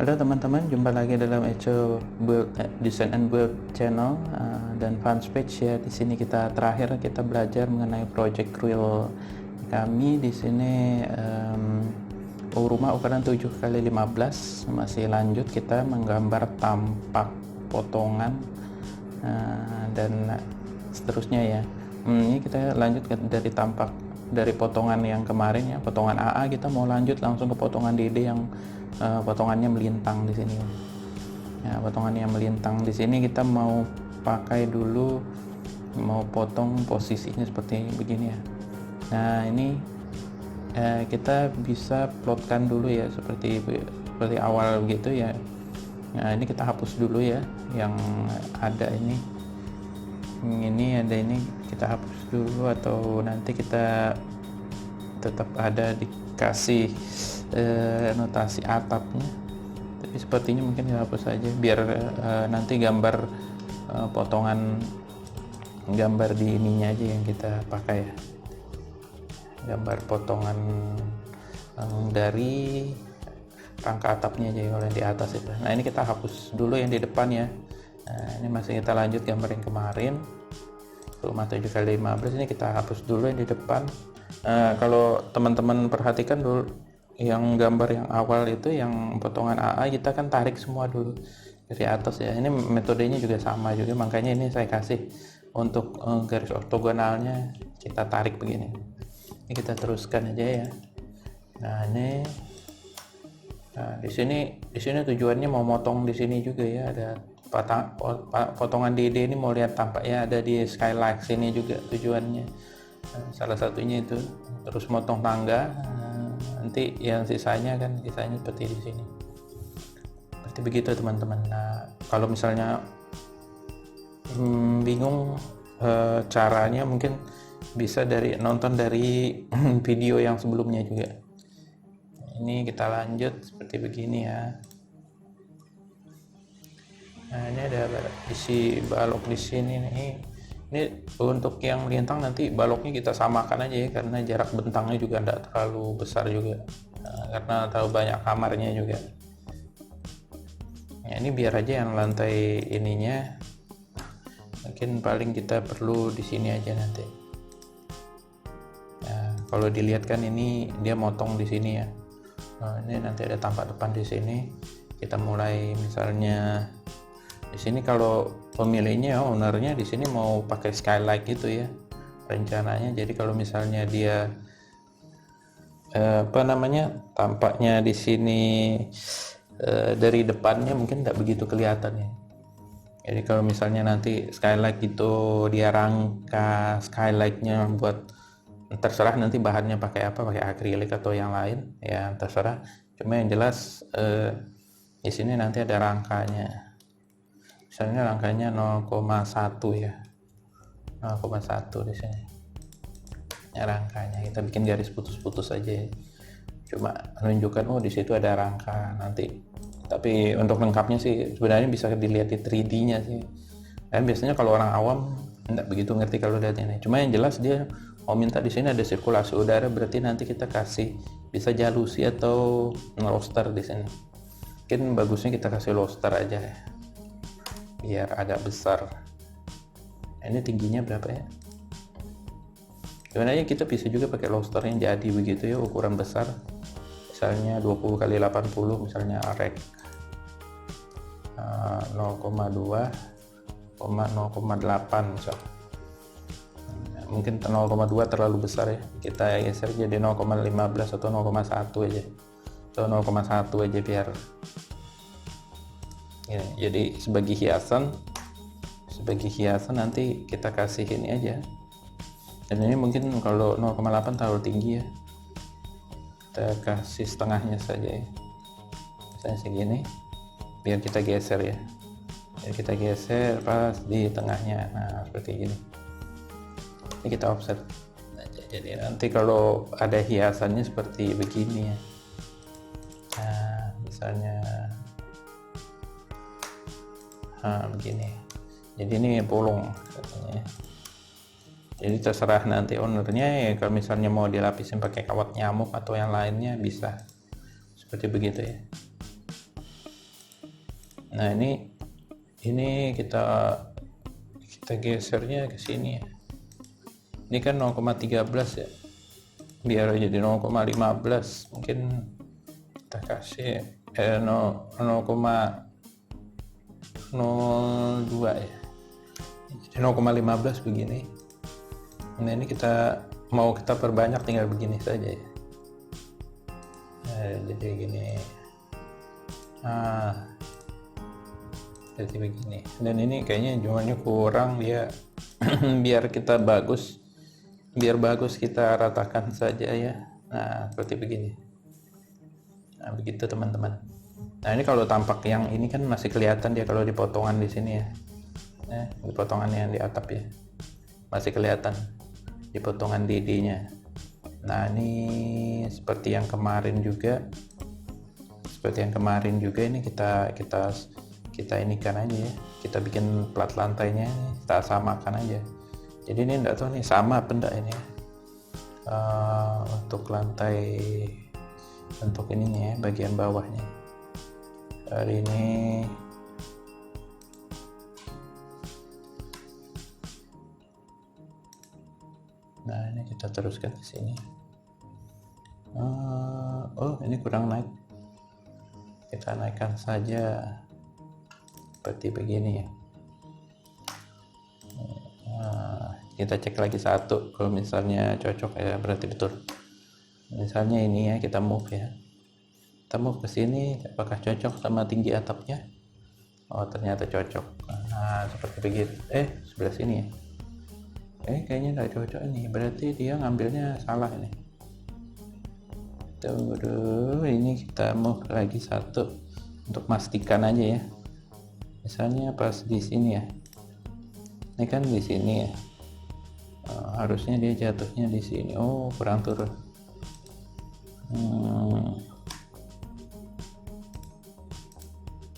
Halo teman-teman, jumpa lagi dalam Design and Build channel dan Fanspage ya. Di sini kita belajar mengenai project real kami. Di sini rumah ukuran 7x15. Masih lanjut kita menggambar tampak potongan dan seterusnya ya. Ini kita lanjut dari potongan yang kemarin ya, potongan AA. Kita mau lanjut langsung ke potongan DD yang potongannya melintang di sini. Ya, potongannya melintang di sini kita mau pakai dulu, mau potong posisinya seperti begini ya. Nah ini kita bisa plotkan dulu ya seperti awal gitu ya. Nah ini kita hapus dulu ya yang ada ini ada ini kita hapus dulu, atau nanti kita tetap ada dikasih notasi atapnya, tapi sepertinya mungkin dihapus saja biar nanti gambar potongan gambar di ininya aja yang kita pakai ya, gambar potongan dari rangka atapnya aja yang di atas itu. Nah ini kita hapus dulu yang di depan ya. Nah ini masih kita lanjut gambar yang kemarin, rumah 7x15. Ini kita hapus dulu yang di depan. Kalau teman-teman perhatikan dulu yang gambar yang awal itu, yang potongan AA, kita kan tarik semua dulu dari atas ya. Ini metodenya juga sama juga, makanya ini saya kasih untuk garis ortogonalnya kita tarik begini. Ini kita teruskan aja ya. Nah ini di sini tujuannya mau motong di sini juga ya, ada potongan DD ini mau lihat tampaknya ada di skylight sini juga tujuannya. Salah satunya itu, terus motong tangga. Nanti yang sisanya seperti di sini. Seperti begitu teman-teman. Nah, kalau misalnya bingung caranya, mungkin bisa nonton dari video yang sebelumnya juga. Ini kita lanjut seperti begini ya. Nah, ini ada isi balok di sini nih. Ini untuk yang melintang nanti baloknya kita samakan aja ya, karena jarak bentangnya juga tidak terlalu besar juga, karena terlalu banyak kamarnya juga. Ya, ini biar aja yang lantai ininya, mungkin paling kita perlu di sini aja nanti. Nah, kalau dilihat kan ini dia motong di sini ya. Nah, ini nanti ada tampak depan di sini. Kita mulai misalnya di sini, kalau pemiliknya, ownernya di sini mau pakai skylight gitu ya rencananya. Jadi kalau misalnya dia tampaknya di sini dari depannya mungkin tidak begitu kelihatan ya. Jadi kalau misalnya nanti skylight itu dia rangka skylightnya buat, terserah nanti bahannya pakai apa, pakai akrilik atau yang lain ya, terserah. Cuma yang jelas di sini nanti ada rangkanya. Misalnya rangkanya 0,1 ya, 0,1 di sini ya rangkanya. Kita bikin garis putus-putus aja ya. Cuma menunjukkan di situ ada rangka nanti. Tapi untuk lengkapnya sih sebenarnya bisa dilihat di 3D-nya sih. Dan biasanya kalau orang awam tidak begitu ngerti kalau lihat ini. Cuma yang jelas dia mau minta di sini ada sirkulasi udara, berarti nanti kita kasih bisa jalusi atau roster di sini. Mungkin bagusnya kita kasih roster aja ya, biar agak besar. Ini tingginya berapa ya? Sebenarnya kita bisa juga pakai lobster yang jadi begitu ya, ukuran besar. Misalnya 20x80, misalnya rek 0,2, 0,8 misal. Mungkin 0,2 terlalu besar ya. Kita geser jadi 0,15 atau 0,1 aja. Atau 0,1 aja biar ya, jadi sebagai hiasan nanti kita kasih ini aja. Dan ini mungkin kalau 0,8 terlalu tinggi ya, kita kasih setengahnya saja ya, misalnya segini, biar kita geser ya, biar kita geser pas di tengahnya. Nah seperti gini, ini kita offset aja. Jadi nanti kalau ada hiasannya seperti begini ya. Nah misalnya begini, jadi ini bolong katanya. Jadi terserah nanti ownernya ya, kalau misalnya mau dilapisin pakai kawat nyamuk atau yang lainnya bisa seperti begitu ya. Nah ini kita gesernya ke sini ya. Ini kan 0,13 ya, biar jadi 0,15 mungkin kita kasih 0,02 ya, jadi 0,15 begini. Nah ini kita perbanyak, tinggal begini saja ya. Nah, jadi gini, jadi begini. Dan ini kayaknya jumlahnya kurang dia. biar bagus kita ratakan saja ya. Nah seperti begini. Nah begitu teman-teman. Nah ini kalau tampak yang ini kan masih kelihatan dia kalau di potongan di sini ya. Di potongan yang di atap ya, masih kelihatan di potongan DD-nya. Nah ini seperti yang kemarin juga ini kita inikan aja ya, kita bikin plat lantainya, kita samakan aja. Jadi ini enggak tahu nih sama apa enggak ini ya. Untuk lantai, untuk ininya ya, bagian bawahnya hari ini nah ini kita teruskan ke sini. Oh ini kurang naik, kita naikkan saja seperti begini ya. Kita cek lagi satu, kalau misalnya cocok ya berarti betul. Misalnya ini ya, kita move ke sini, apakah cocok sama tinggi atapnya? Oh ternyata cocok. Nah seperti begitu. Sebelah sini ya. Kayaknya nggak cocok ini, berarti dia ngambilnya salah ini. Tuh, ini kita move lagi satu untuk pastikan aja ya. Misalnya pas di sini ya, ini kan di sini ya, harusnya dia jatuhnya di sini. Oh kurang turun.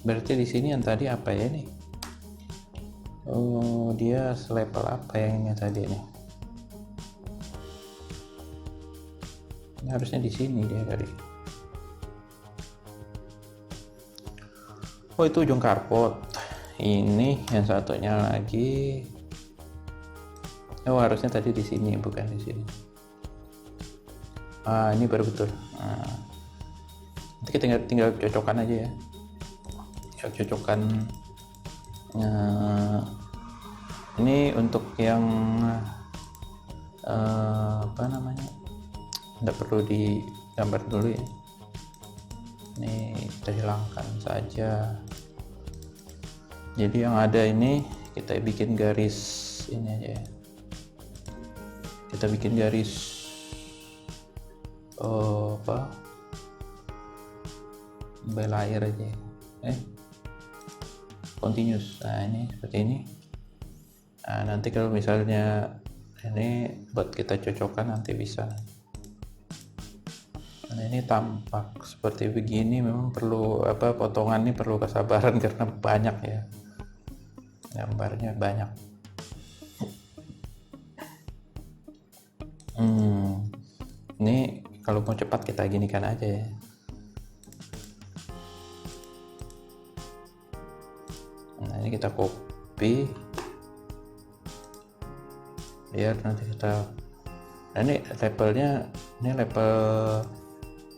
Berarti di sini yang tadi apa ya nih? Oh dia selevel apa yang ini tadi nih? Ini harusnya di sini dia kali. Oh itu ujung karpot. Ini yang satunya lagi. Oh harusnya tadi di sini, bukan di sini. Ini baru betul. Nanti kita tinggal cocokkan aja ya. Cocokkan. Ini untuk yang apa namanya, nggak perlu digambar dulu ya. Ini kita hilangkan saja. Jadi yang ada ini kita bikin garis ini aja ya. Kita bikin garis belayer aja ya. Continuous. Nah ini seperti ini. Nah nanti kalau misalnya ini buat kita cocokkan nanti bisa. Nah ini tampak seperti begini, memang perlu potongan ini perlu kesabaran karena banyak ya, gambarnya banyak. Ini kalau mau cepat kita ginikan aja ya. Nah ini kita copy biar nanti kita, nah ini labelnya, ini label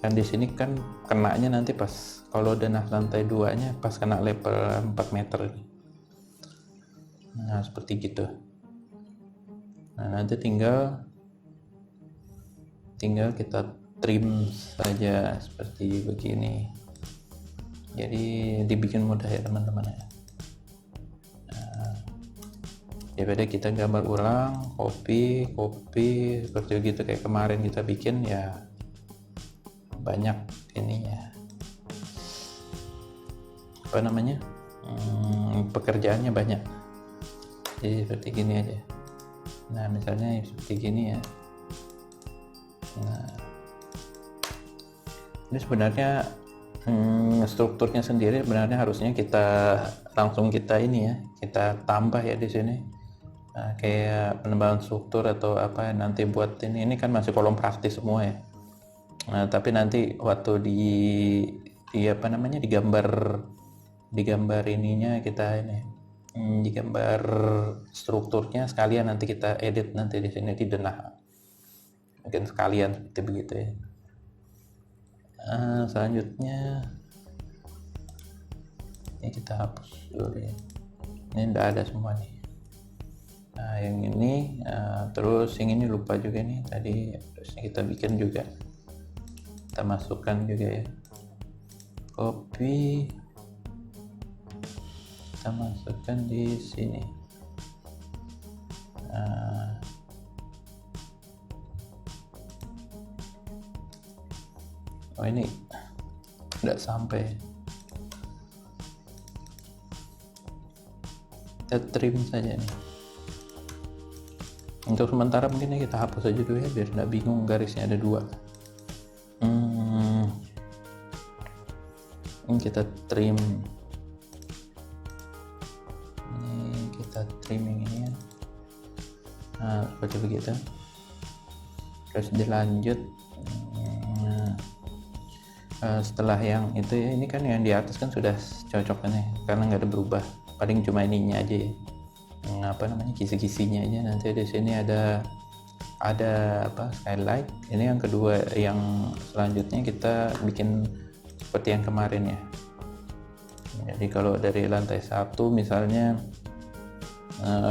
kan di sini kan kenanya nanti pas kalau denah lantai 2 nya pas kena label 4 meter. Nah seperti gitu. Nah nanti tinggal kita trim saja seperti begini, jadi dibikin mudah ya teman-teman ya. Daripada kita gambar ulang, copy seperti gitu kayak kemarin kita bikin ya, banyak ininya pekerjaannya banyak. Jadi seperti gini aja. Nah misalnya seperti gini ya. Nah ini sebenarnya strukturnya sendiri sebenarnya harusnya kita ini ya, kita tambah ya di sini. Nah, kayak penembalan struktur atau apa nanti buat ini kan masih kolom praktis semua ya. Nah, tapi nanti waktu digambar di gambar ininya kita ini di gambar strukturnya sekalian nanti kita edit nanti di sini di denah, mungkin sekalian seperti begitu ya. Selanjutnya ini kita hapus dulu ya, ini tidak ada semua nih. Nah yang ini terus yang ini lupa juga nih tadi, terusnya kita bikin juga, kita masukkan juga ya, copy, kita masukkan di sini. Oh ini tidak sampai, kita trim saja nih. Untuk sementara mungkin kita hapus aja dulu ya biar tidak bingung garisnya ada 2. Ini kita trim, ini kita trim yang ini ya. Nah seperti begitu, terus dilanjut. Setelah yang itu ya, ini kan yang di atas kan sudah cocok kan ya, karena nggak ada berubah, paling cuma ininya aja ya, kisi-kisinya aja. Nanti di sini ada skylight. Ini yang kedua, yang selanjutnya kita bikin seperti yang kemarin ya. Jadi kalau dari lantai 1 misalnya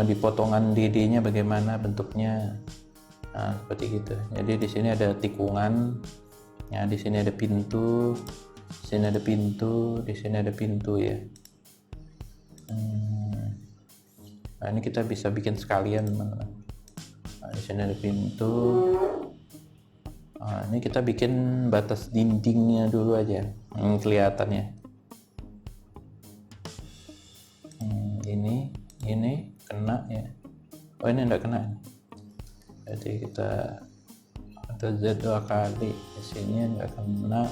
di potongan DD-nya bagaimana bentuknya, seperti gitu. Jadi di sini ada tikungan. Ya, di sini ada pintu, di sini ada pintu, di sini ada pintu ya. Nah, ini kita bisa bikin sekalian, teman-teman. Nah, di sini ada pintu. Nah, ini kita bikin batas dindingnya dulu aja, kelihatannya. Ini kena ya. Oh ini enggak kena. Jadi kita ada Z 2 kali di sini enggak kena.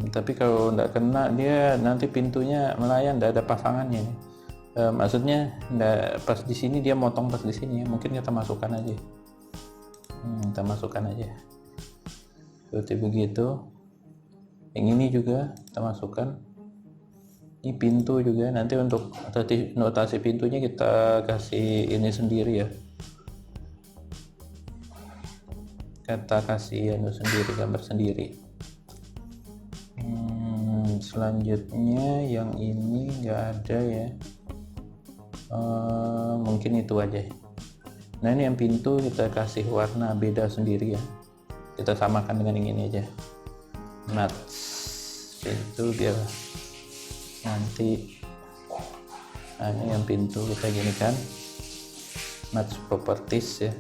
Tapi kalau enggak kena dia nanti pintunya melayang, enggak ada pasangannya nih. Maksudnya enggak, pas di sini dia motong pas di sini ya. Mungkin kita masukkan aja. Kita masukkan aja. Seperti begitu. Yang ini juga kita masukkan. Ini pintu juga, nanti untuk notasi pintunya kita kasih ini sendiri ya, kita kasih sendiri, gambar sendiri. Selanjutnya yang ini nggak ada ya, mungkin itu aja. Nah ini yang pintu kita kasih warna beda sendiri ya, kita samakan dengan yang ini aja, pintu biar nanti. Nah ini yang pintu kita gini kan, match properties ya,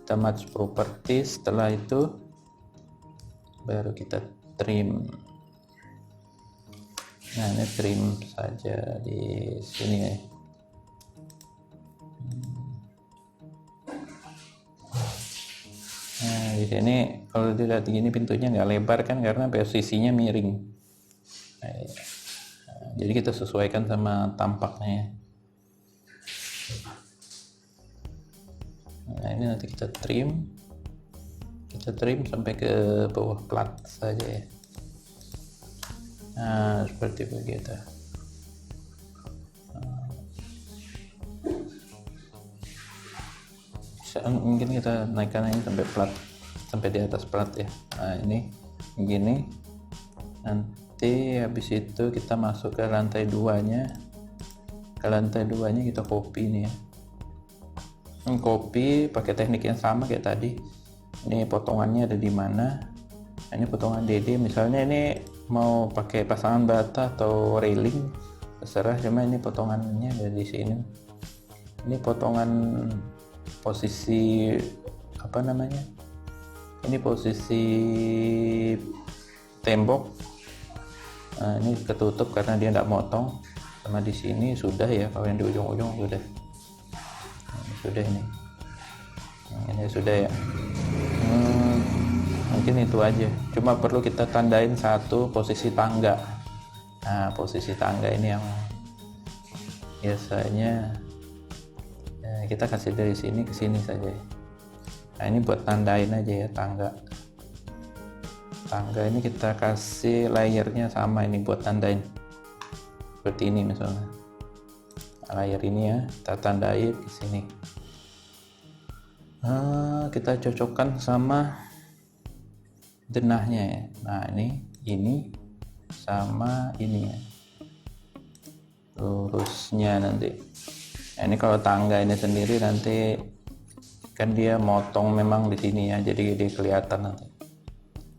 kita match properties. Setelah itu baru kita trim. Nah ini trim saja di sini ya. Nah di sini kalau dilihat gini pintunya nggak lebar kan, karena posisinya miring. Nah, jadi kita sesuaikan sama tampaknya ya. Nah ini nanti kita trim sampai ke bawah plat saja ya. Nah seperti begitu. Mungkin kita naikkan ini sampai plat, sampai di atas plat ya. Nah ini begini. Nanti habis itu kita masuk ke lantai 2-nya. Ke lantai 2-nya kita copy nih ya. Copy pakai teknik yang sama kayak tadi. Ini potongannya ada di mana? Nah, ini potongan DD. Misalnya ini mau pakai pasangan bata atau railing, terserah. Cuma ini potongannya ada di sini. Ini potongan posisi apa namanya? Ini posisi tembok. Nah, ini ketutup karena dia nggak motong. Sama di sini sudah ya, kalau yang di ujung-ujung sudah. Nah, sudah ini. Nah, ini sudah ya. Mungkin itu aja. Cuma perlu kita tandain satu posisi tangga. Nah, posisi tangga ini yang biasanya kita kasih dari sini ke sini saja. Nah, ini buat tandain aja ya tangga. tangga ini kita kasih layernya sama ini buat tandain seperti ini misalnya. Layer ini ya kita tandai di sini. Kita cocokkan sama denahnya ya. Nah ini sama ini ya, lurusnya nanti. Nah, ini kalau tangga ini sendiri nanti kan dia motong memang di sini ya, jadi dia kelihatan nanti.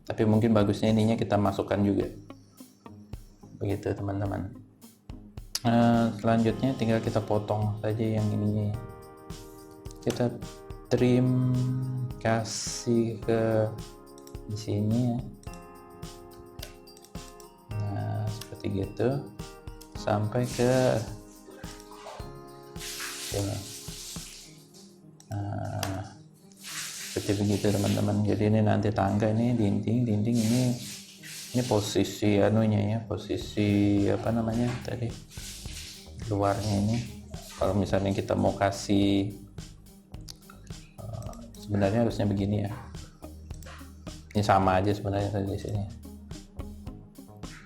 Tapi mungkin bagusnya ininya kita masukkan juga. Begitu teman-teman. Selanjutnya tinggal kita potong saja yang ininya. Kita trim, kasih ke di sini ya. Nah, seperti gitu sampai ke sini. Nah, seperti begitu teman-teman. Jadi ini nanti tangga ini dinding ini posisi anunya ya, posisi apa namanya tadi, luarnya ini. Kalau misalnya kita mau kasih sebenarnya harusnya begini ya. Ini sama aja sebenarnya di sini.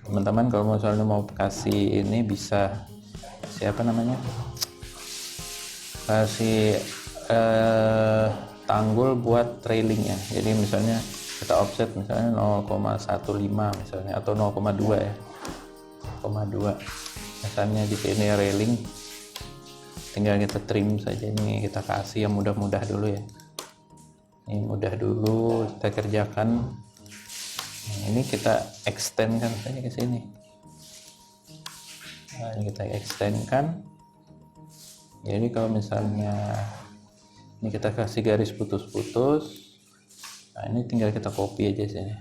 Teman-teman kalau misalnya mau kasih ini bisa siapa namanya? Kasih tanggul buat trailingnya. Jadi misalnya kita offset misalnya 0,15 misalnya atau 0,2 ya. 0,2. Misalnya di sini railing tinggal kita trim saja, ini kita kasih yang mudah-mudah dulu ya. Ini mudah dulu kita kerjakan. Nah, ini kita extend kan saja ke sini. Nah, ini kita extend kan. Jadi kalau misalnya ini kita kasih garis putus-putus, nah ini tinggal kita copy aja sini.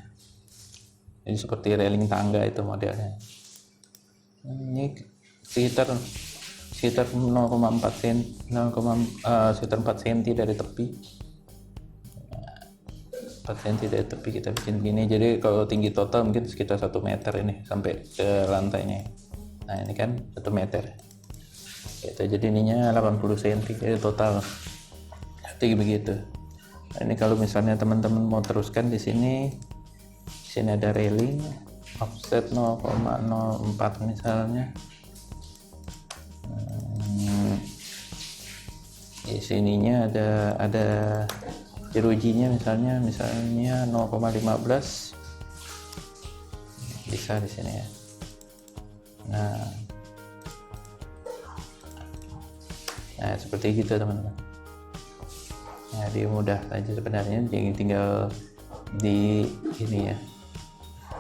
Jadi seperti railing tangga itu modelnya. Ini sekitar 0,4 cm, sekitar 4 cm dari tepi. 4 cm dari tepi kita bikin gini. Jadi kalau tinggi total mungkin sekitar 1 meter ini sampai ke lantainya. Nah ini kan 1 meter. Gitu, jadi ininya 80 cm jadi total. Seperti begitu. Nah, ini kalau misalnya teman-teman mau teruskan di sini ada railing offset 0,04 misalnya. Di sininya ada jerujinya misalnya 0,15 bisa di sini ya. Nah seperti gitu teman-teman. Jadi mudah saja sebenarnya, tinggal di ini ya.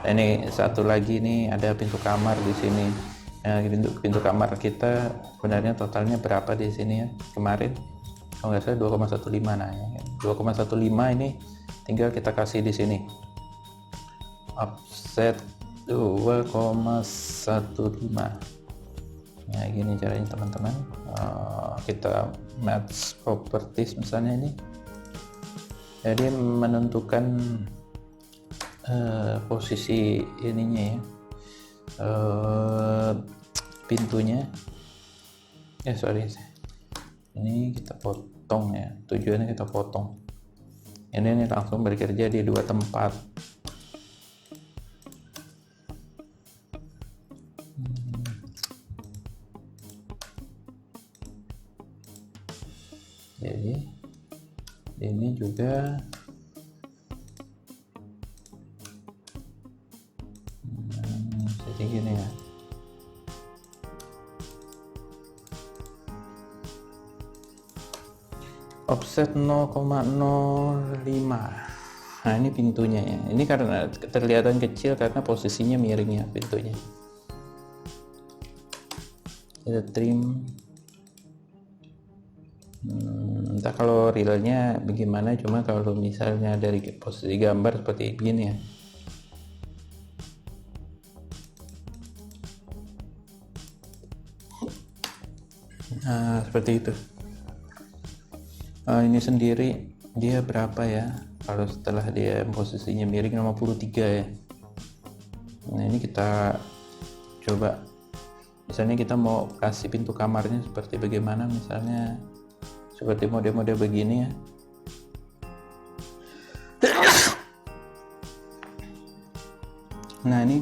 Nah, ini satu lagi nih ada pintu kamar di sini. Nah, pintu kamar kita sebenarnya totalnya berapa di sini ya kemarin? Kalau nggak salah 2,15. Nah, ya. 2,15 ini tinggal kita kasih di sini. Offset 2,15. Nah, gini caranya teman-teman. Kita match properties misalnya ini. Jadi menentukan posisi ininya ya, pintunya. Sorry. Ini kita potong ya. Tujuannya kita potong. Ini langsung bekerja di 2 tempat. Jadi ini juga jadi gini ya. Offset 0,05. Nah ini pintunya ya. Ini karena kelihatan kecil karena posisinya miring ya pintunya. Kita trim. Entah kalau realnya bagaimana, cuma kalau misalnya dari posisi gambar seperti begini ya. Nah seperti itu. Ini sendiri dia berapa ya kalau setelah dia posisinya miring 53 ya. Nah ini kita coba, misalnya kita mau kasih pintu kamarnya seperti bagaimana, misalnya seperti mode-mode begini ya. Nah ini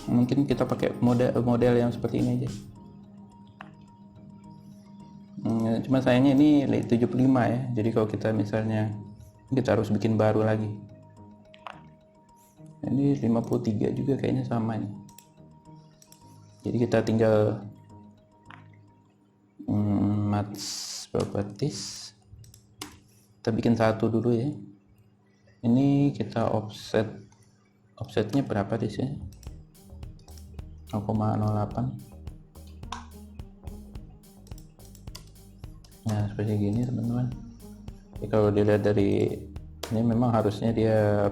mungkin kita pakai model yang seperti ini aja. Cuma sayangnya ini 75 ya, jadi kalau kita misalnya kita harus bikin baru lagi. Ini 53 juga kayaknya sama nih, jadi kita tinggal match properties, kita bikin satu dulu ya. Ini kita offsetnya berapa di sini, 0,08. Nah seperti gini teman-teman. Jadi kalau dilihat dari ini memang harusnya dia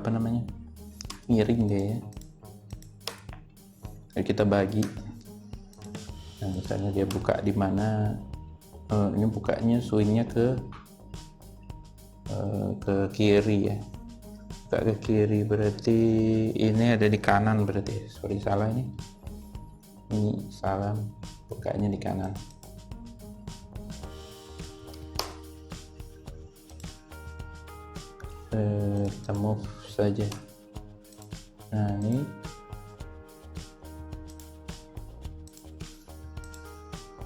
miring dia ya. Jadi kita bagi. Nah misalnya dia buka di mana, ini bukanya swingnya ke kiri ya. Buka ke kiri berarti ini ada di kanan, berarti sorry salah ini salah, bukanya di kanan. Kita move saja. Nah ini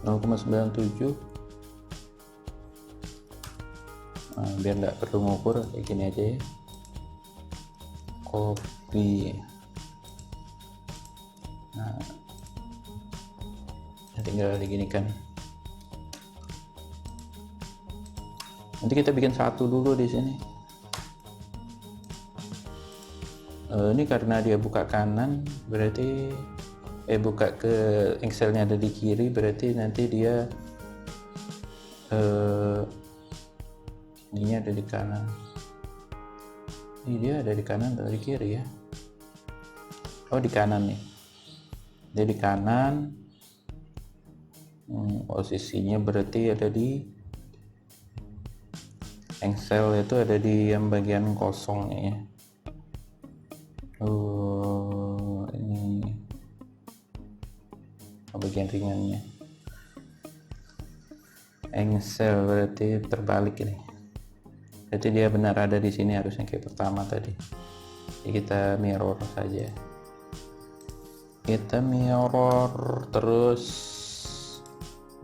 (0,97). Biar nggak perlu ngukur, kayak gini aja ya. Copy. Nah tinggal diginikan. Nanti kita bikin satu dulu di sini. Ini karena dia buka kanan, berarti buka ke Excelnya ada di kiri, berarti nanti dia ini ada di kanan. Ini dia ada di kanan atau di kiri ya? Oh di kanan nih. Dia di kanan. Posisinya berarti ada di Excel itu ada di yang bagian kosongnya ya. Ini bagian ringannya. Excel berarti terbalik ini. Berarti dia benar ada di sini, harusnya kayak pertama tadi. Jadi kita mirror saja. Kita mirror terus.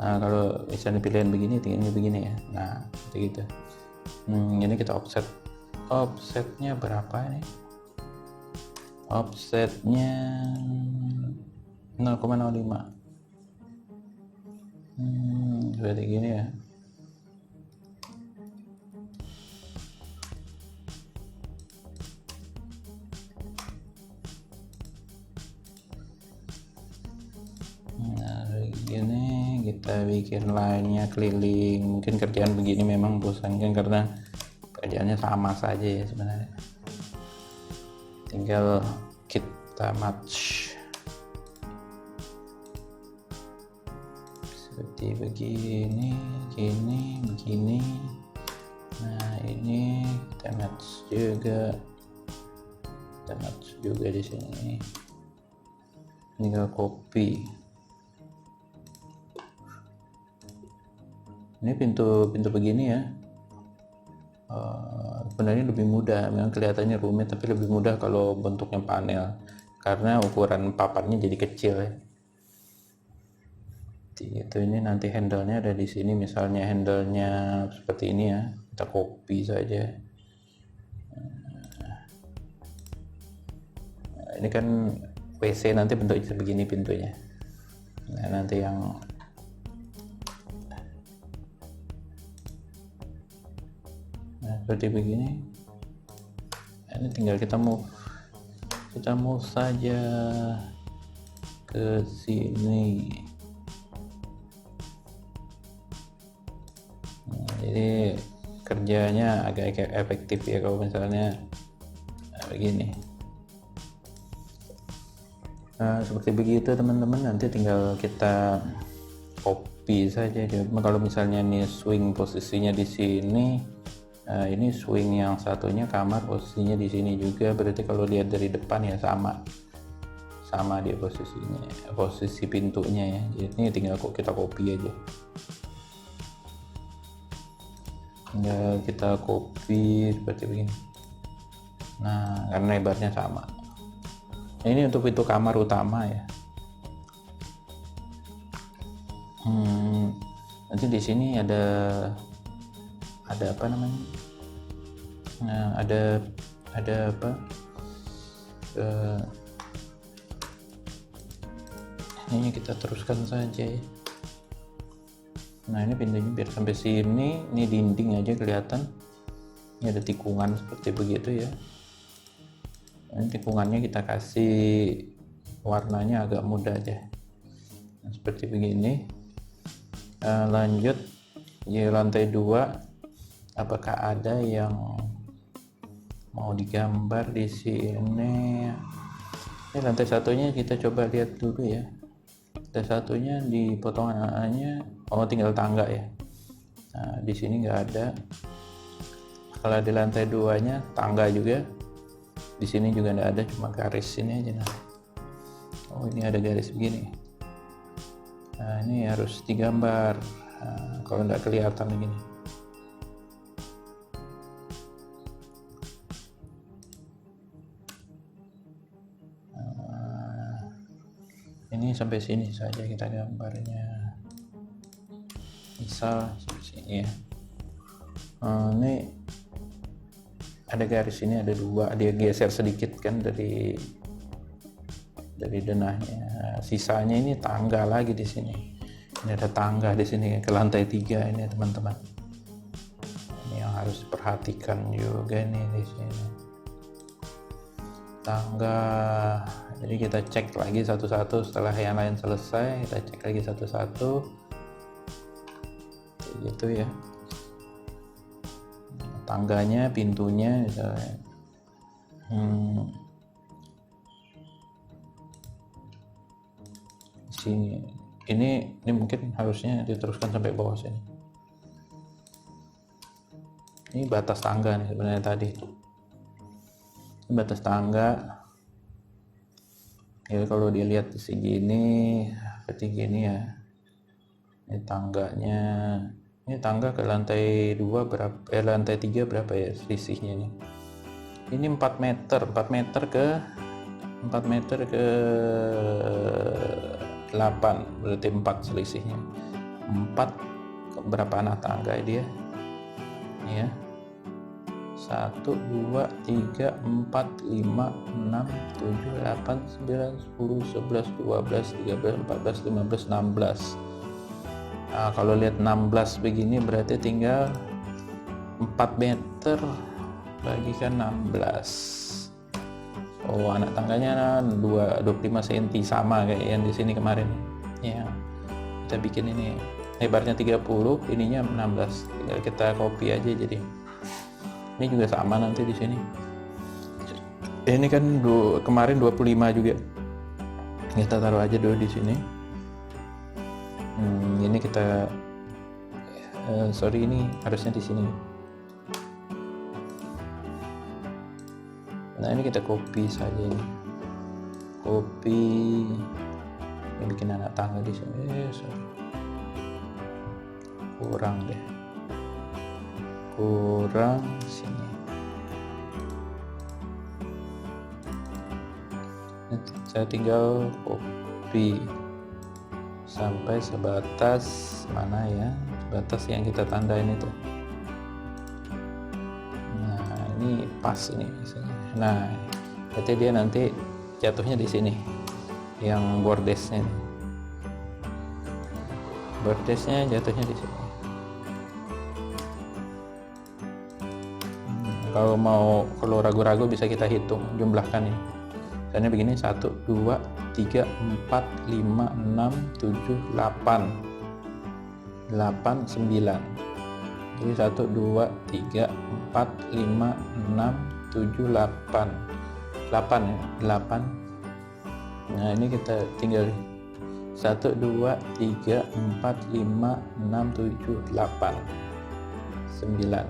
Nah kalau misalnya pilihan begini, tinggalnya begini ya. Nah begitu. Ini kita offset. Offsetnya berapa ini? Offsetnya 0,05. Berarti gini ya. Nah begini kita bikin line-nya keliling. Mungkin kerjaan begini memang bosankan karena kerjaannya sama saja ya sebenarnya. Tinggal kita match seperti begini, begini. Nah ini kita match juga, di sini. Tinggal copy. Ini pintu begini ya. Sebenarnya lebih mudah, memang kelihatannya rumit tapi lebih mudah kalau bentuknya panel karena ukuran papannya jadi kecil ya. Itu ini nanti handle-nya ada di sini, misalnya handle-nya seperti ini ya, kita copy saja. Nah, ini kan WC nanti bentuknya begini pintunya. Nah nanti yang seperti begini. Ini tinggal kita move saja ke sini. Nah, jadi kerjanya agak efektif ya kalau misalnya begini. Nah, seperti begitu teman-teman, nanti tinggal kita copy saja. Kalau misalnya nih swing posisinya di sini. Nah, ini swing yang satunya kamar posisinya di sini juga, berarti kalau lihat dari depan ya sama dia posisinya, posisi pintunya ya. Jadi ini tinggal kita copy aja, tinggal kita copy seperti begini. Nah karena lebarnya sama, Ini untuk pintu kamar utama ya. Nanti di sini ada apa namanya? Nah, ada apa? Ini kita teruskan saja ya. Nah, ini pintunya biar sampai sini. Ini dinding aja kelihatan. Ini ada tikungan seperti begitu ya. Ini tikungannya kita kasih warnanya agak muda aja. Nah, seperti begini. Lanjut di lantai 2, apakah ada yang mau digambar di sini? Ini lantai satunya kita coba lihat dulu ya. Lantai satunya di potongan A-nya, tinggal tangga ya. Nah, di sini nggak ada. Kalau di lantai 2-nya tangga juga. Di sini juga nggak ada, cuma garis ini aja. Nah, ini ada garis begini. Nah, ini harus digambar. Nah, kalau nggak kelihatan begini. Ini sampai sini saja kita gambarnya. Misal seperti ini ya. Ini ada garis ini, ada 2, dia geser sedikit kan dari denahnya. Sisanya ini tangga lagi di sini. Ini ada tangga di sini ke lantai 3 ini teman-teman. Ini yang harus diperhatikan juga nih di sini. Tangga. Jadi kita cek lagi satu-satu setelah yang lain selesai, kita cek lagi satu-satu. Gitu ya. Tangganya, pintunya misalnya. Sini. Ini mungkin harusnya diteruskan sampai bawah sini. Ini batas tangga nih sebenarnya tadi. Ini batas tangga. Ya kalau dilihat segini, seperti gini ya. Ini tangganya. Ini tangga ke lantai 2 berapa? Lantai 3 berapa ya selisihnya nih? Ini 4 meter ke 8, berarti 4 selisihnya. 4 berapa anak tangga dia? Ini ya. 1, 2, 3, 4, 5, 6, 7, 8, 9, 10, 11, 12, 13, 14, 15, 16. Nah, kalau lihat 16 begini berarti tinggal 4 meter bagikan 16. Anak tangganya 25 cm sama kayak yang di sini kemarin. Ya, kita bikin ini lebarnya 30, ininya 16. Tinggal kita copy aja jadi. Ini juga sama nanti di sini. Ini kan kemarin 25 juga. Kita taruh aja dulu di sini. Ini kita ini harusnya di sini. Nah, ini kita copy saja ini. Copy. Ini bikin anak tangga di sini. Kurang deh. Kurang sini. Saya tinggal copy sampai sebatas mana ya, batas yang kita tandain itu. Nah, ini pas ini misalnya. Nah, berarti dia nanti jatuhnya di sini, yang bordesnya. Bordesnya jatuhnya di sini. Kalau ragu-ragu bisa kita hitung, jumlahkan ini. Misalnya begini, 1, 2, 3, 4, 5, 6, 7, 8, 9. Jadi 1, 2, 3, 4, 5, 6, 7, 8. 8 ya, 8. Nah, ini kita tinggal 1, 2, 3, 4, 5, 6, 7, 8, 9.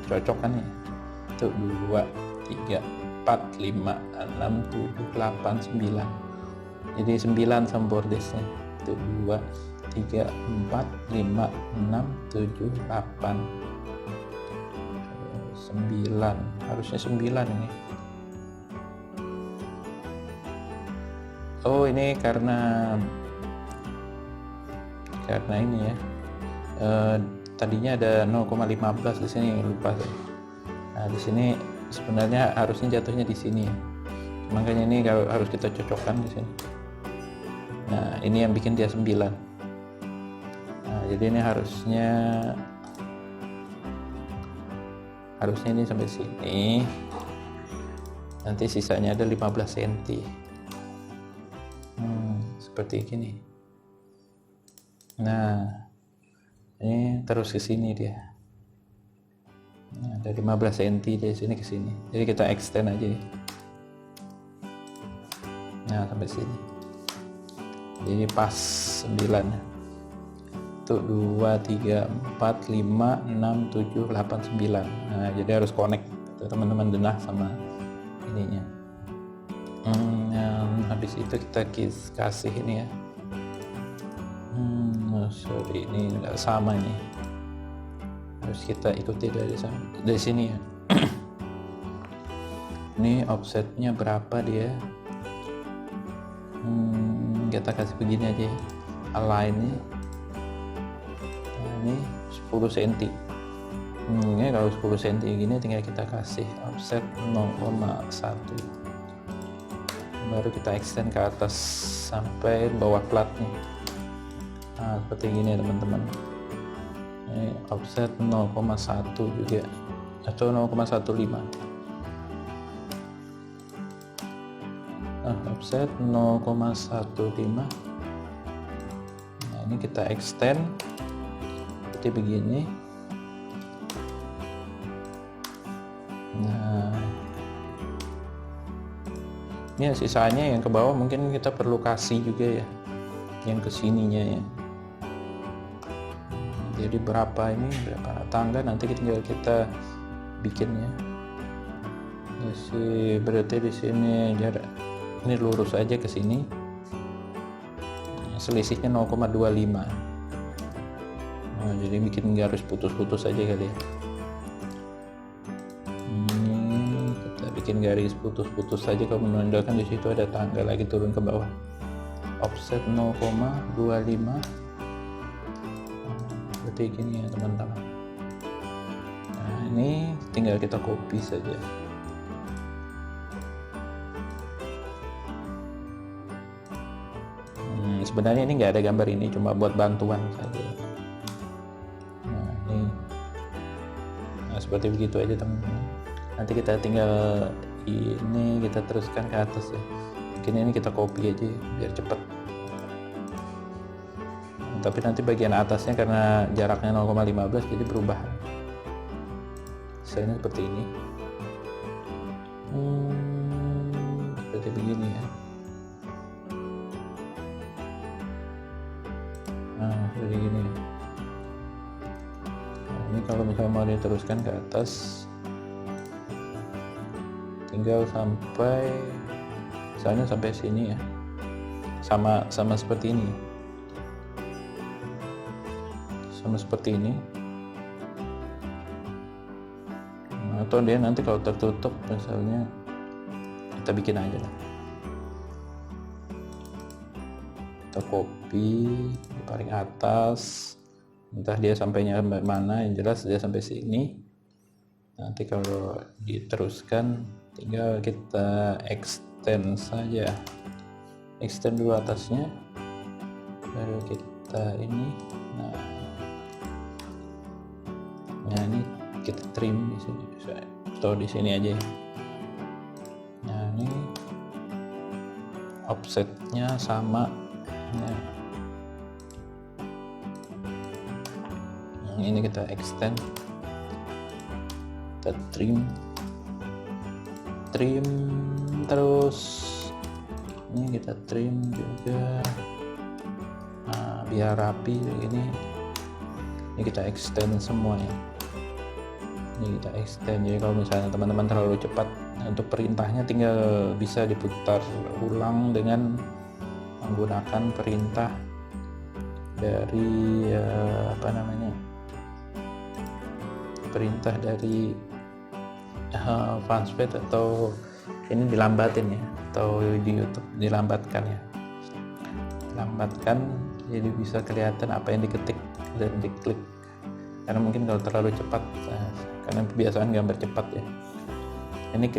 Cocok kan ya? 1, 2, 3, 4, 5, 6, 7, 8, 9. Jadi 9 sama bordesnya. 1, 2, 3, 4, 5, 6, 7, 8, 9. Harusnya 9 ini. Oh, ini karena ini ya, tadinya ada 0,15 di sini, lupa saya. Nah, di sini sebenarnya harusnya jatuhnya di sini ya. Makanya ini harus kita cocokkan di sini. Nah, ini yang bikin dia 9. Nah, jadi ini harusnya ini sampai sini. Nanti sisanya ada 15 cm. Seperti gini. Nah, ini terus ke sini dia. Nah, ada 15 cm dari sini ke sini. Jadi kita extend aja ya. Nah, sampai sini. Jadi pas 9. Itu 2, 3, 4, 5, 6, 7, 8, 9. Nah, jadi harus connect teman-teman denah sama ininya. Habis itu kita kasih ini ya. Sorry, ini nggak sama ini. Harus kita ikuti dari sini ya. Ini offsetnya berapa dia? Kita kasih begini aja ya. Align nya. Nah, ini 10 cm. Ini kalau 10 cm gini tinggal kita kasih offset 0,1. Baru kita extend ke atas sampai bawah platnya. Nah, seperti gini ya teman-teman. Ini offset 0,1 juga atau 0,15. Nah, offset 0,15. Nah, ini kita extend seperti begini. Nah, ini sisanya yang ke bawah mungkin kita perlu kasih juga ya, yang kesininya ya. Jadi berapa tangga nanti tinggal kita bikinnya. Berarti di sini jarak ini lurus aja ke sini. Selisihnya 0,25. Nah, jadi bikin garis putus-putus aja kali ya. Kita bikin garis putus-putus saja kalau menandakan di situ ada tangga lagi turun ke bawah. Offset 0,25. Seperti gini ya teman-teman. Nah, ini tinggal kita copy saja. Sebenarnya ini nggak ada gambar ini, cuma buat bantuan saja. Nah, ini seperti begitu aja teman-teman. Nanti kita tinggal ini kita teruskan ke atas ya. Mungkin ini kita copy aja biar cepat. Tapi nanti bagian atasnya karena jaraknya 0,15 jadi berubah. Misalnya seperti ini. Seperti begini ya. Nah, seperti gini. Nah, ini kalau misalnya mau diteruskan ke atas, tinggal sampai misalnya sampai sini ya. Sama seperti ini. Sama seperti ini. Atau dia nanti kalau tertutup misalnya kita bikin aja lah. Kita copy di paling atas, entah dia sampainya mana, yang jelas dia sampai sini. Nanti kalau diteruskan tinggal kita extend saja, extend dulu atasnya, baru kita ini. Nah, ini kita trim di sini atau di sini aja. Nah, ini offsetnya sama. Nah, ini kita extend, kita trim terus. Ini kita trim juga. Nah, biar rapi ini kita extend semuanya. Ini kita extend, jadi kalau misalnya teman-teman terlalu cepat untuk perintahnya tinggal bisa diputar ulang dengan menggunakan perintah dari perintah dari Funspage, atau ini dilambatin ya, atau di YouTube dilambatkan ya. lambatkan jadi bisa kelihatan apa yang diketik dan diklik, karena mungkin kalau terlalu cepat, karena kebiasaan gambar cepat ya. Ini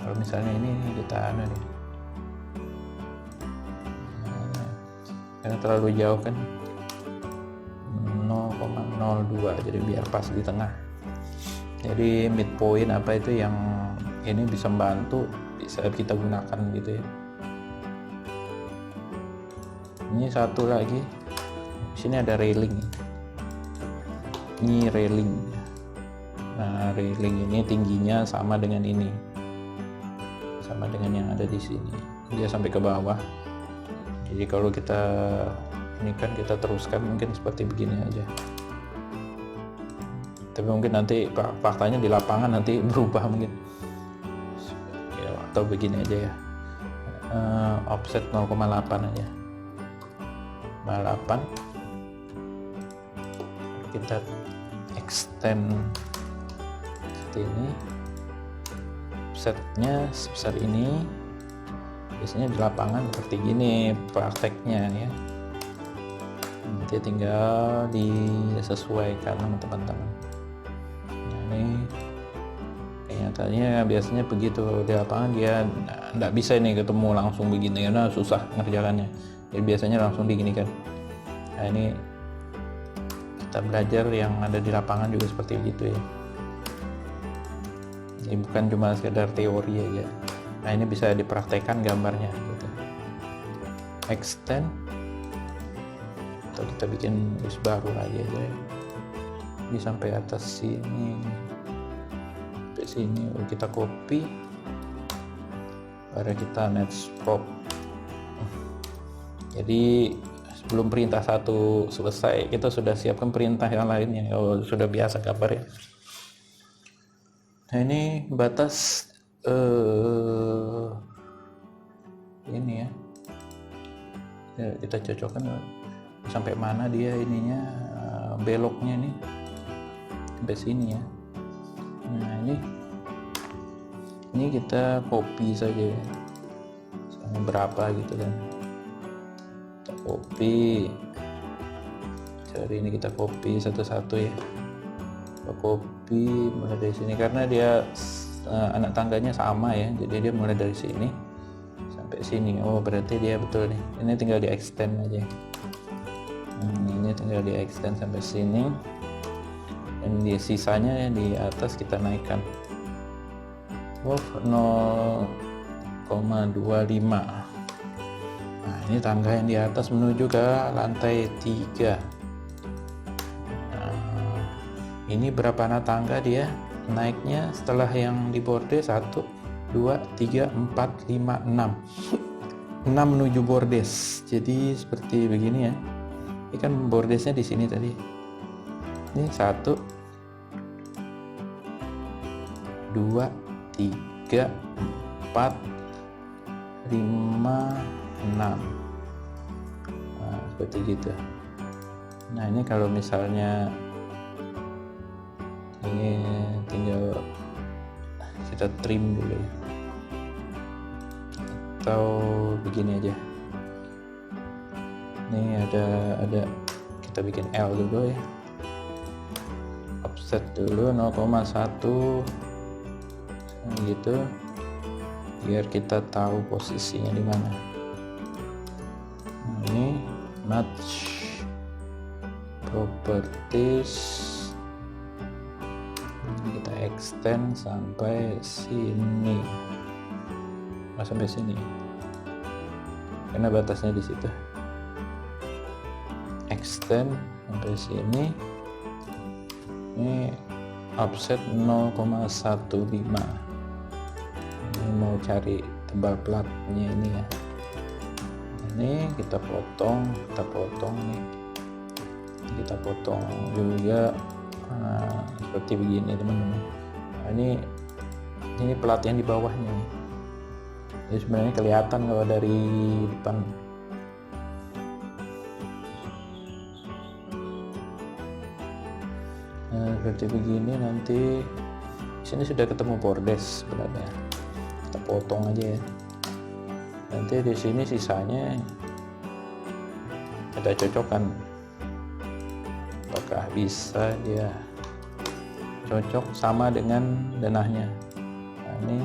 kalau misalnya ini kita nih, karena terlalu jauh kan 0,02, jadi biar pas di tengah. Jadi midpoint apa itu yang ini bisa membantu, bisa kita gunakan gitu ya. Ini satu lagi, di sini ada railing. Ini railing. Nah, railing ini tingginya sama dengan ini, sama dengan yang ada di sini. Dia sampai ke bawah. Jadi kalau kita ini kan kita teruskan mungkin seperti begini aja. Tapi mungkin nanti faktanya di lapangan nanti berubah mungkin. Ya, atau begini aja ya. Offset 0,8 aja. 8. Kita extend seperti ini. Offsetnya sebesar ini. Biasanya di lapangan seperti gini prakteknya ya. Nanti tinggal disesuaikan sama teman-teman. Nah, ini kenyataannya biasanya begitu, di lapangan dia nggak bisa ini ketemu langsung begini karena susah ngerjakannya. Jadi biasanya langsung diginikan. Nah, ini kita belajar yang ada di lapangan juga seperti itu ya. Ini bukan cuma sekedar teori aja. Nah, ini bisa dipraktekkan gambarnya gitu. Extend, atau kita bikin list baru lagi aja ya. Ini sampai atas sini, sampai sini kita copy, baru kita match prop. Jadi sebelum perintah satu selesai, kita sudah siapkan perintah yang lainnya. Oh, sudah biasa gambar ya. Nah, ini batas ini ya. Kita cocokkan sampai mana dia ininya, beloknya nih sampai sini ya. Nah, ini kita copy saja ya, sama berapa gitu kan. Kita copy, cari ini, kita copy satu-satu ya. Kita copy mulai dari sini karena dia anak tangganya sama ya, jadi dia mulai dari sini sampai sini. Oh, berarti dia betul nih. Ini tinggal di extend aja. Ini tinggal di extend sampai sini, dan di sisanya di atas kita naikkan. 0,25. Nah, ini tangga yang di atas menuju ke lantai 3. Nah, ini berapa anak tangga dia naiknya setelah yang di bordes? 1, 2, 3, 4, 5, 6. 6 menuju bordes. Jadi seperti begini ya. Ini kan bordesnya di sini tadi. Ini 1, 2, 3, 4, 5, 6. Nah, seperti gitu. Nah, ini kalau misalnya ini tinggal kita trim dulu ya. Atau begini aja. Ini ada kita bikin L dulu ya. Offset dulu 0,1 gitu, biar kita tahu posisinya di mana. Ini match properties, ini kita extend sampai sini, sampai sini karena batasnya di situ. Extend sampai sini. Ini offset 0,15. Ini mau cari tebal platnya ini ya. Ini kita potong nih. Kita potong juga seperti begini teman-teman. Nah, ini plat yang di bawahnya. Ini sebenarnya kelihatan kalau dari depan. Nah, seperti begini nanti sini sudah ketemu bordes sebenarnya. Kita potong aja ya. Nanti di sini sisanya kita cocokkan apakah bisa dia cocok sama dengan denahnya. Nah, ini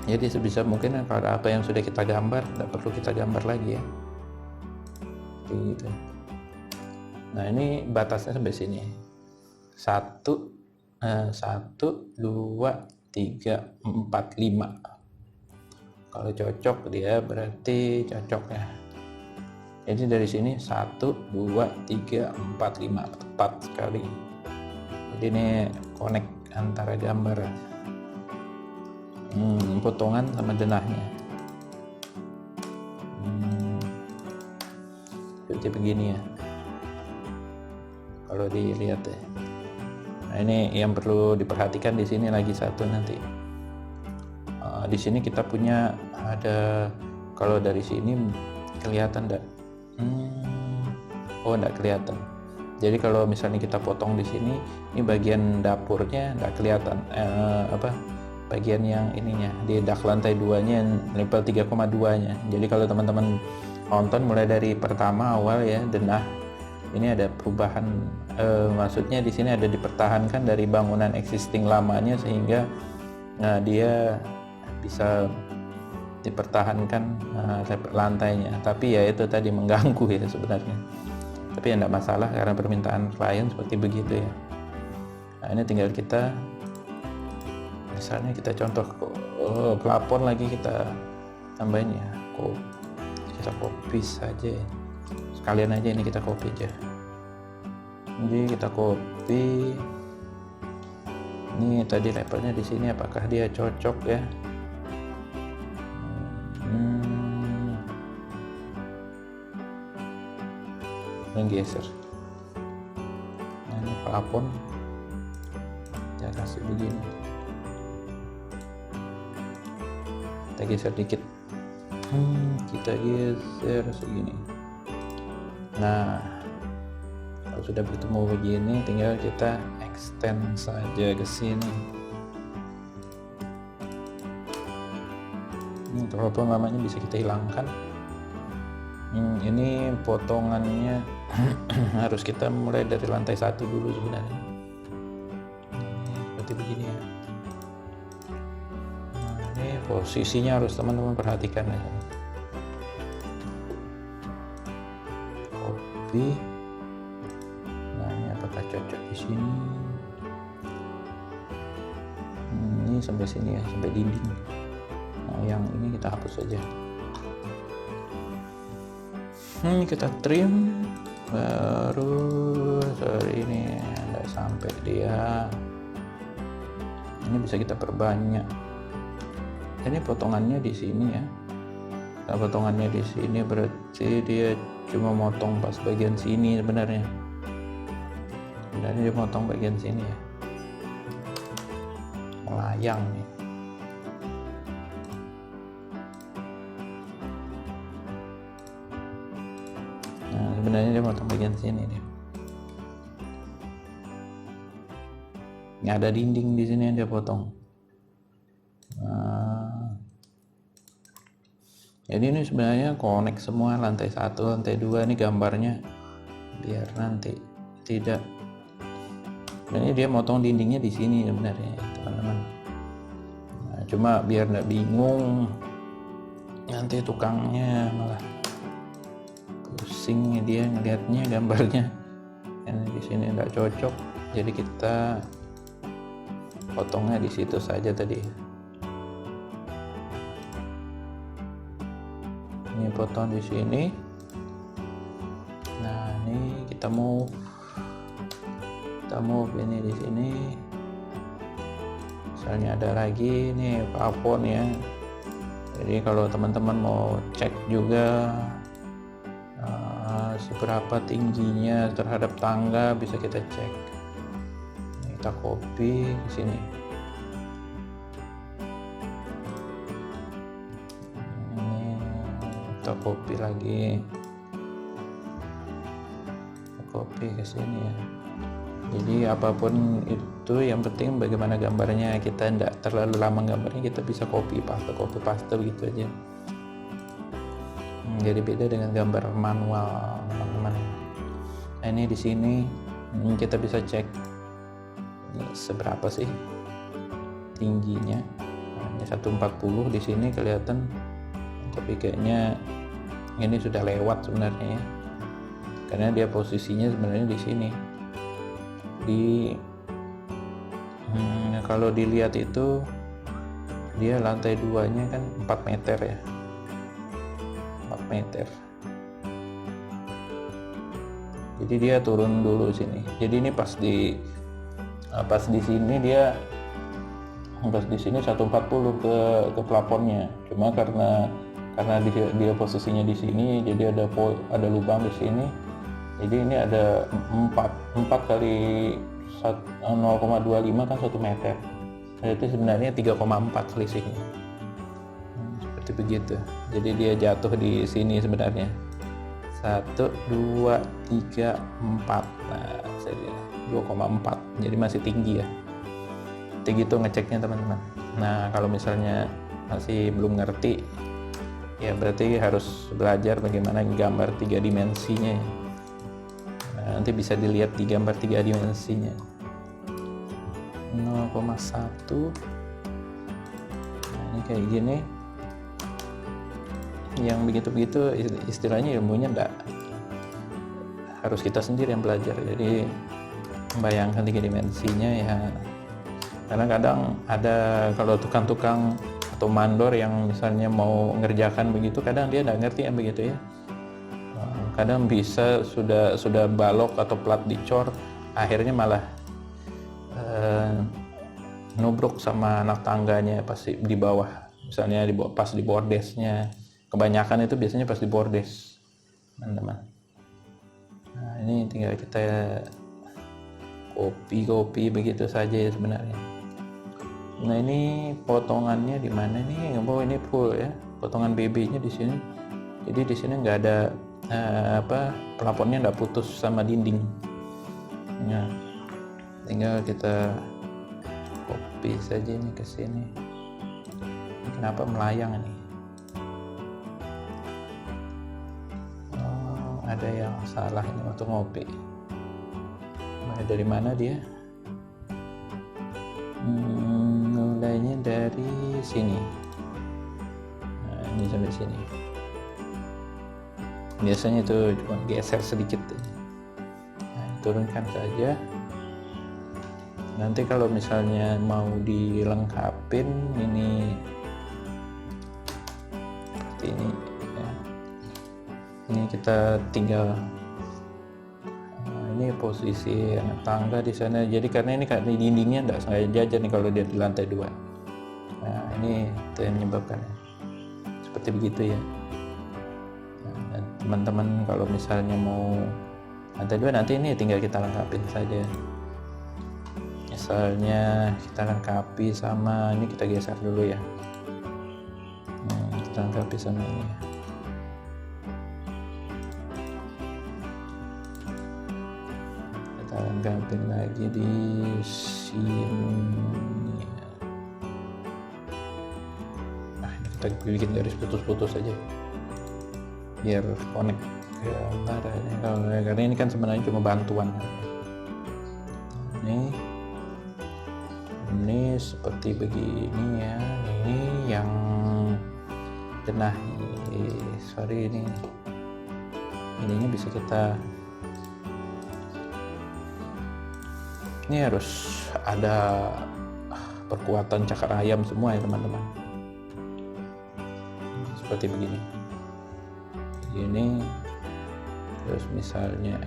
jadi sebisa mungkin kalau apa yang sudah kita gambar tidak perlu kita gambar lagi ya, kayak gitu. Nah ini batasnya sampai sini, 1, 2, 3, 4, 5. Kalau cocok dia berarti cocok ya. Jadi dari sini 1, 2, 3, 4, 5 tepat sekali. Jadi ini connect antara gambar potongan sama denahnya. Seperti begini ya. Kalau dilihat ya. Nah ini yang perlu diperhatikan di sini lagi satu nanti. Di sini kita punya ada, kalau dari sini kelihatan enggak? Oh enggak kelihatan. Jadi kalau misalnya kita potong di sini, ini bagian dapurnya enggak kelihatan. Bagian yang ininya di dak lantai 2-nya level 3,2-nya. Jadi kalau teman-teman nonton mulai dari pertama awal ya denah, ini ada perubahan, maksudnya di sini ada dipertahankan dari bangunan existing lamanya sehingga dia bisa dipertahankan lantainya. Tapi ya itu tadi mengganggu ya sebenarnya. Tapi ya enggak masalah karena permintaan klien seperti begitu ya. Nah ini tinggal kita, misalnya kita contoh plafon lagi kita tambahin ya, kita copy saja ya. Sekalian aja ini kita copy aja. Jadi kita copy. Ini tadi levelnya di sini apakah dia cocok ya? Dan geser. Nah, ini plafon. Kita kasih begini. Kita geser dikit. Kita geser segini. Nah, kalau sudah bertemu begini, tinggal kita extend saja ke sini. Walaupun lamanya bisa kita hilangkan. Ini potongannya harus kita mulai dari lantai 1 dulu sebenarnya. Seperti begini ya. Nah, ini posisinya harus teman-teman perhatikan ya. Nah ini apakah cocok di sini? Ini sampai sini ya, sampai dinding. Nah yang ini kita hapus saja. Kita trim, baru sorry ini tidak sampai dia. Ini bisa kita perbanyak. Ini potongannya di sini ya. Nah, potongannya di sini berarti dia cuma motong pas bagian sini sebenarnya. Sebenarnya dia motong bagian sini ya. Melayang nih. Nah, sebenarnya dia motong bagian sini nih. Ini ada dinding di sini yang dia potong. Jadi ini sebenarnya connect semua lantai 1, lantai 2 ini gambarnya biar nanti tidak. Dan ini dia motong dindingnya di sini sebenarnya teman-teman. Nah, cuma biar nggak bingung nanti tukangnya malah pusing dia ngelihatnya gambarnya. Ini di sini nggak cocok, jadi kita potongnya di situ saja tadi. Ini potong di sini. Nah ini kita move ini di sini. Misalnya ada lagi nih plafon ya. Jadi kalau teman-teman mau cek juga seberapa tingginya terhadap tangga bisa kita cek. Ini kita copy ke sini. Copy lagi, copy ke sini ya. Jadi apapun itu yang penting bagaimana gambarnya, kita tidak terlalu lama gambarnya, kita bisa copy paste gitu aja. Jadi beda dengan gambar manual, teman-teman. Nah, ini di sini kita bisa cek ini seberapa sih tingginya. Nah, ini 140 di sini kelihatan, tapi kayaknya ini sudah lewat sebenarnya ya. Karena dia posisinya sebenarnya di sini. Kalau dilihat itu dia lantai 2-nya kan 4 meter ya. 4 meter. Jadi dia turun dulu sini. Jadi ini pas di sini dia pas di sini 140 ke plafonnya. Cuma karena dia posisinya di sini, jadi ada lubang di sini. Jadi ini ada 4 kali 0,25 kan 1 meter. Jadi sebenarnya 3,4 selisihnya. Seperti begitu. Jadi dia jatuh di sini sebenarnya. 1, 2, 3, 4. Nah, 2,4. Jadi masih tinggi ya. Tinggi itu ngeceknya teman-teman. Nah, kalau misalnya masih belum ngerti, ya berarti harus belajar bagaimana gambar 3 dimensinya ya. Nah, nanti bisa dilihat di gambar 3 dimensinya. 0,1. Nah, ini kayak gini. Yang begitu-begitu istilahnya ilmunya enggak harus kita sendiri yang belajar. Jadi membayangkan 3 dimensinya ya. Karena kadang ada kalau tukang-tukang atau mandor yang misalnya mau ngerjakan begitu, kadang dia nggak ngerti yang begitu ya. Kadang bisa sudah balok atau plat dicor, akhirnya malah nubruk sama anak tangganya pasti di bawah. Misalnya pas di bordesnya. Kebanyakan itu biasanya pas di bordes, teman-teman. Nah, ini tinggal kita copy begitu saja ya sebenarnya. Nah, ini potongannya di mana nih? Oh, ini full ya. Potongan BB-nya di sini. Jadi di sini nggak ada plafonnya nggak putus sama dinding. Nah, tinggal kita copy saja ini ke sini. Ini kenapa melayang ini? Oh, ada yang salah ini waktu ngopi. Nah, dari mana dia? Mulainya dari sini. Nah, ini sampai sini. Biasanya itu cuma geser sedikit. Nah, turunkan saja. Nanti kalau misalnya mau dilengkapin ini seperti ini ya. Ini kita tinggal ini posisi tangga di sana. Jadi karena ini kan dindingnya enggak sengaja aja nih kalau dia di lantai 2. Nah, ini itu yang menyebabkan seperti begitu ya. Nah, teman-teman kalau misalnya mau lantai 2 nanti ini tinggal kita lengkapin saja. Misalnya kita lengkapi sama ini, kita geser dulu ya. Kita lengkapi sama ini. Kita lengkapi lagi di sini. Nah, ini kita bikin garis putus-putus aja biar connect ke antaranya. Karena ini kan sebenarnya cuma bantuan. Ini seperti begini ya. Ini yang denah ini ininya bisa kita, ini harus ada perkuatan cakar ayam semua ya teman-teman. Seperti begini. Ini terus misalnya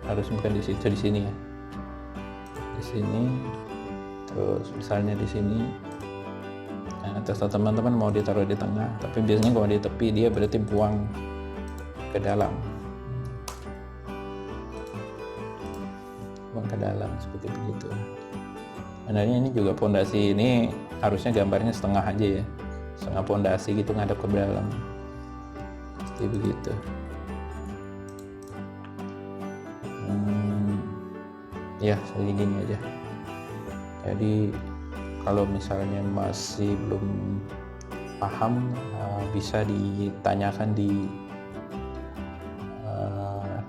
harus bukan di situ, di sini ya. Di sini terus misalnya di sini. Nah, terus teman-teman mau ditaruh di tengah, tapi biasanya kalau di tepi dia berarti buang ke dalam. Buang ke dalam seperti begitu. Sebenarnya ini juga pondasi ini harusnya gambarnya setengah aja ya. Setengah pondasi gitu ngadep ke dalam. Seperti begitu. Ya, jadi gini aja. Jadi kalau misalnya masih belum paham bisa ditanyakan di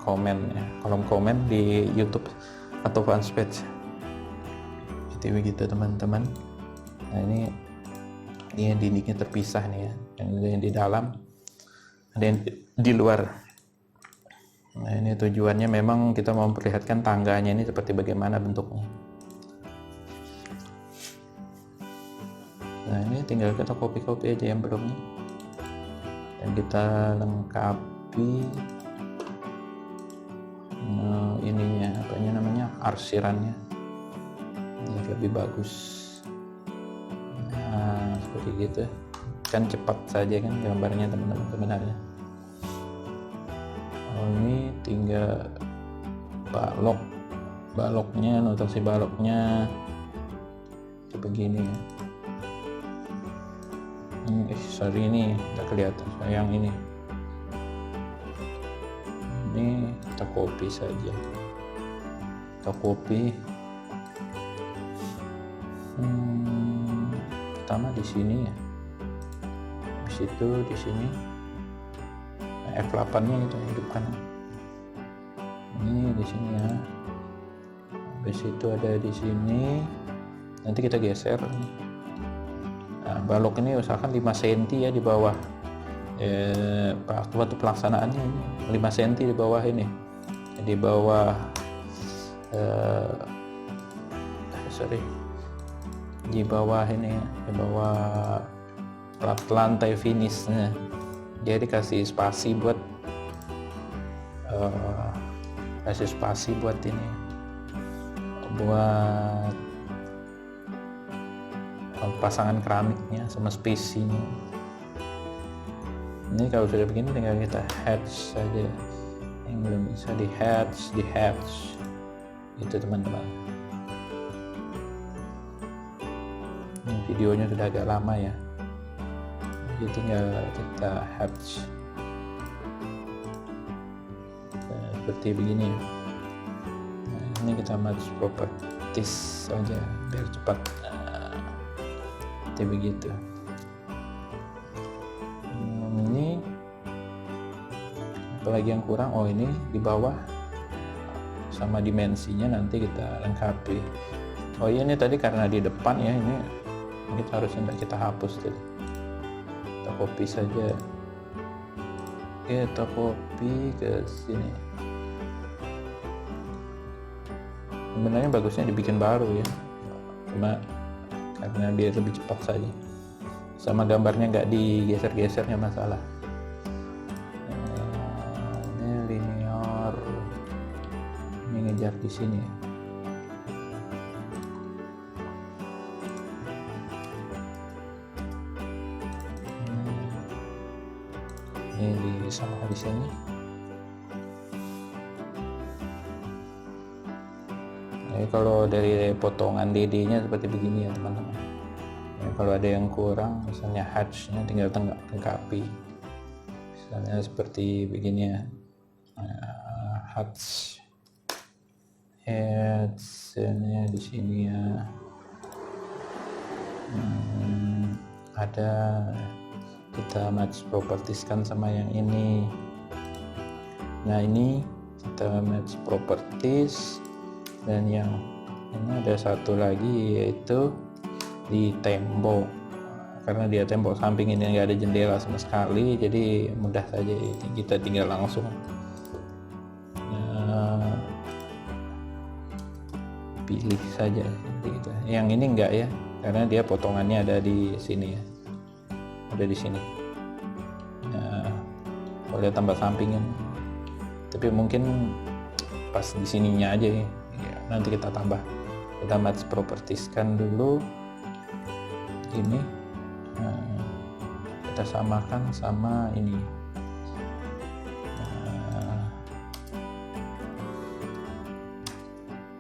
komen ya, kolom komen di YouTube atau fanpage. Jadi begitu teman-teman. Nah ini dindingnya terpisah nih ya, yang di dalam, ada yang di luar. Nah ini tujuannya memang kita mau memperlihatkan tangganya ini seperti bagaimana bentuknya. Nah ini tinggal kita copy aja yang belum nih, dan kita lengkapi ininya, namanya arsirannya ini lebih bagus. Nah seperti gitu kan, cepat saja kan gambarnya teman-teman sebenarnya. Ini tinggal baloknya, notasi baloknya itu begini ya. Sorry ini tidak kelihatan sayang, ini kita copy saja, pertama di sini ya, habis itu di sini F8 nya itu hidupkan, ini di sini ya, habis itu ada di sini, nanti kita geser. Nah, balok ini usahakan 5 cm ya di bawah waktu pelaksanaannya, 5 cm di bawah ini, di bawah di bawah ini ya, di bawah lantai finishnya. Jadi kasih spasi buat ini, buat pasangan keramiknya sama spesinya. Ini kalau sudah begini tinggal kita hatch saja, yang belum bisa di hatch itu teman-teman. Ini videonya sudah agak lama ya, jadi tinggal kita hatch seperti begini ya. Nah, ini kita match properties saja biar cepat. Seperti begitu. Ini apalagi yang kurang, ini di bawah sama dimensinya nanti kita lengkapi. Ini tadi karena di depan ya, ini kita harusnya kita hapus tadi, kita copy saja, kita copy ke sini. Sebenarnya bagusnya dibikin baru ya, cuma karena biar lebih cepat saja, sama gambarnya nggak digeser-gesernya masalah. Ini linear, ini ngejar di sini ya. Ini sama di sini. Kalau dari potongan DD-nya seperti begini ya teman-teman. Kalau ada yang kurang, misalnya hatch-nya tinggal lengkapi. Misalnya seperti begini ya, hatch-nya di sini ya. Ada, kita match properties kan sama yang ini. Nah ini kita match properties. Dan yang ini ada satu lagi, yaitu di tembok, karena dia tembok samping ini nggak ada jendela sama sekali, jadi mudah saja kita tinggal langsung pilih saja gitu. Yang ini enggak ya, karena dia potongannya ada di sini ya, ada di sini. Boleh tambah sampingan, tapi mungkin pas di sininya aja ya. Nanti kita tambah, kita match properties kan dulu ini. Kita samakan sama ini.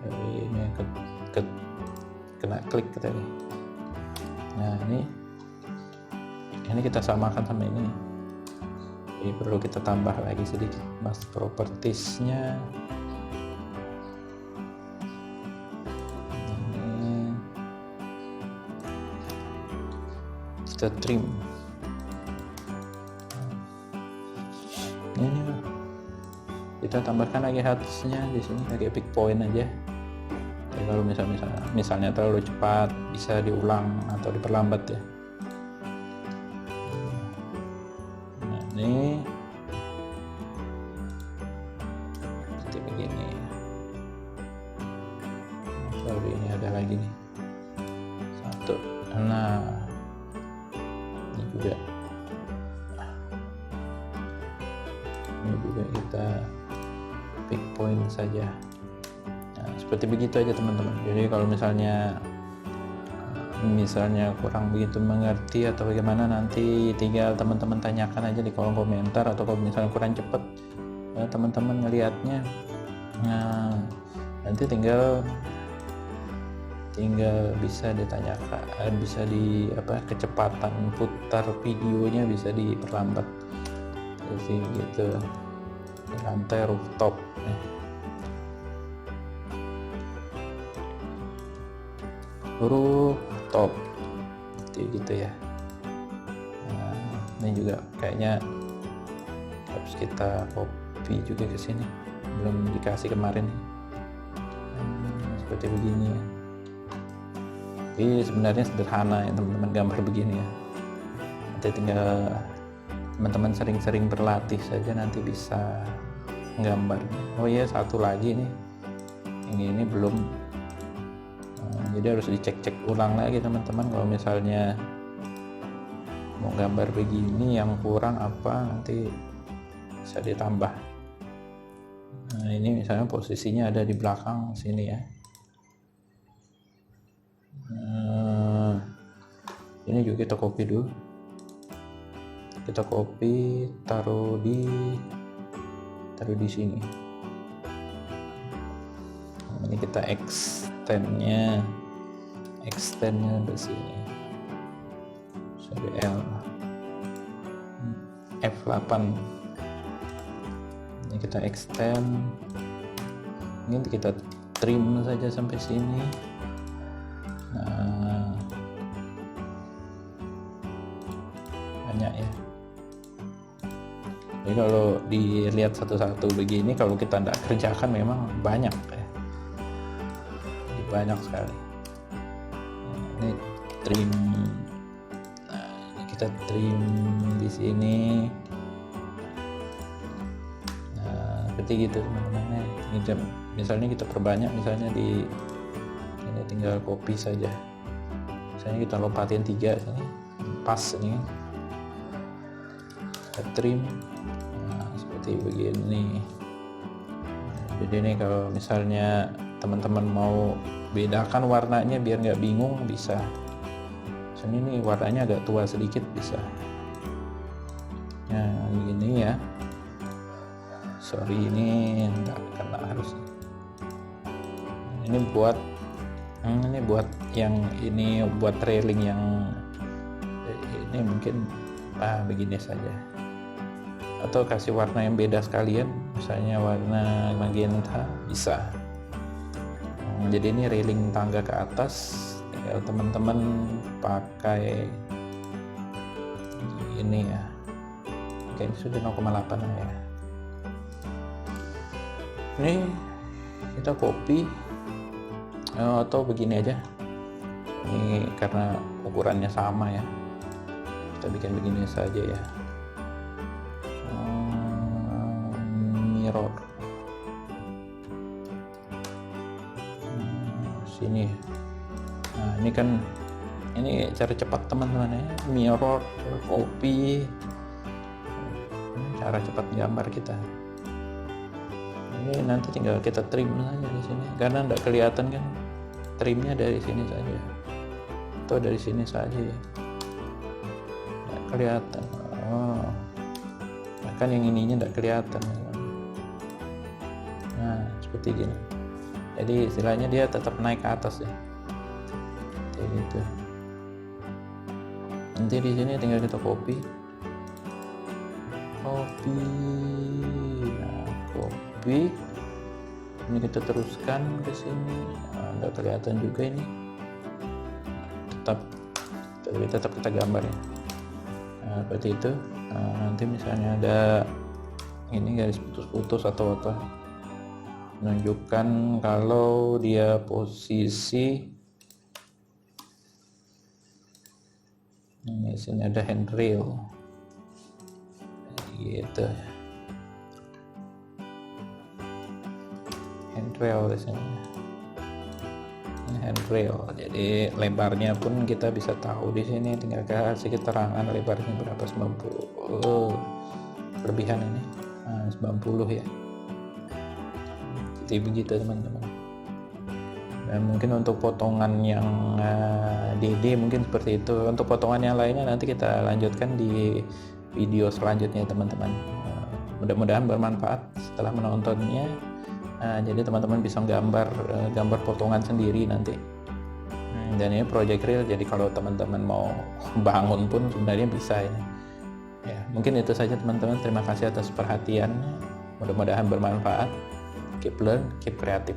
Ini kena klik tadi. Nah ini kita samakan sama ini. Jadi perlu kita tambah lagi sedikit match propertiesnya. Kita trim Kita tambahkan lagi HUDs-nya di sini pakai pick point aja. Jadi kalau misalnya terlalu cepat bisa diulang atau diperlambat ya. Nah, ini seperti begini. Lalu ini ada lagi nih satu. Nah, ini juga kita pick point saja. Nah, seperti begitu aja teman-teman. Jadi kalau misalnya kurang begitu mengerti atau bagaimana, nanti tinggal teman-teman tanyakan aja di kolom komentar, atau kalau misalnya kurang cepat ya, teman-teman ngelihatnya, nah nanti tinggal bisa ditanyakan, bisa kecepatan putar videonya bisa diperlambat. Jadi gitu, di lantai rooftop nih. Rooftop gitu ya. Nah, ini juga kayaknya harus kita copy juga ke sini, belum dikasih kemarin. Seperti begini ya. Ini sebenarnya sederhana ya teman-teman, gambar begini ya. Nanti tinggal teman-teman sering-sering berlatih saja, nanti bisa gambarnya. Oh iya, satu lagi nih, ini belum, jadi harus dicek-cek ulang lagi teman-teman. Kalau misalnya mau gambar begini yang kurang apa, nanti bisa ditambah. Nah, ini misalnya posisinya ada di belakang sini ya. Ini juga kita copy dulu, kita copy, taruh di sini. Ini kita extendnya di sini, sorry, F8. Ini kita extend, ini kita trim saja sampai sini. Nah, banyak ya. Jadi kalau dilihat satu-satu begini, kalau kita tidak kerjakan memang banyak ya. Jadi banyak sekali. Ini trim. Nah, ini kita trim di sini. Nah, seperti gitu teman-teman. Misalnya kita perbanyak, misalnya ini tinggal copy saja. Misalnya kita lompatin 3 sini, pas ini. Kita trim. Nah, seperti begini. Jadi ini kalau misalnya teman-teman mau bedakan warnanya biar nggak bingung, bisa. Misalnya ini warnanya agak tua sedikit, bisa. Nah, gini ya. Sorry, ini nggak kena harusnya. Ini buat yang ini, buat trailing yang ini mungkin begini saja. Atau kasih warna yang beda sekalian, misalnya warna magenta, bisa. Jadi ini railing tangga ke atas, tinggal teman-teman pakai ini ya. Oke, ini sudah 0,8 ya. Ini kita copy, atau begini aja. Ini karena ukurannya sama ya, kita bikin begini saja ya. Mirror sini. Nah, ini kan ini cara cepat teman-teman ya, mirror, copy, cara cepat gambar kita. Ini nanti tinggal kita trim saja di sini, karena tidak kelihatan kan, trimnya dari sini saja atau dari sini saja ya, tidak kelihatan. Bahkan yang ininya tidak kelihatan. Nah, seperti gini. Jadi istilahnya dia tetap naik ke atas ya, kayak gitu. Nanti di sini tinggal kita copy. Nah, copy. Ini kita teruskan ke sini. Nggak kelihatan juga ini. Tetap kita gambar ya. Nah, seperti itu. Nah, nanti misalnya ada ini garis putus-putus atau apa, menunjukkan kalau dia posisi ini. Sini ada handrail gitu, handrail di sini. Ini handrail, jadi lebarnya pun kita bisa tahu di sini, tinggal kasih keterangan lebarnya berapa, 90 kelebihan ini. 90 ya. Jadi begitu teman-teman. Dan mungkin untuk potongan yang DD mungkin seperti itu. Untuk potongan yang lainnya nanti kita lanjutkan di video selanjutnya teman-teman. Mudah-mudahan bermanfaat setelah menontonnya. Jadi teman-teman bisa gambar potongan sendiri nanti. Dan ini project real, jadi kalau teman-teman mau bangun pun sebenarnya bisa ini. Ya, mungkin itu saja teman-teman. Terima kasih atas perhatiannya. Mudah-mudahan bermanfaat. Keep learn, keep kreatif.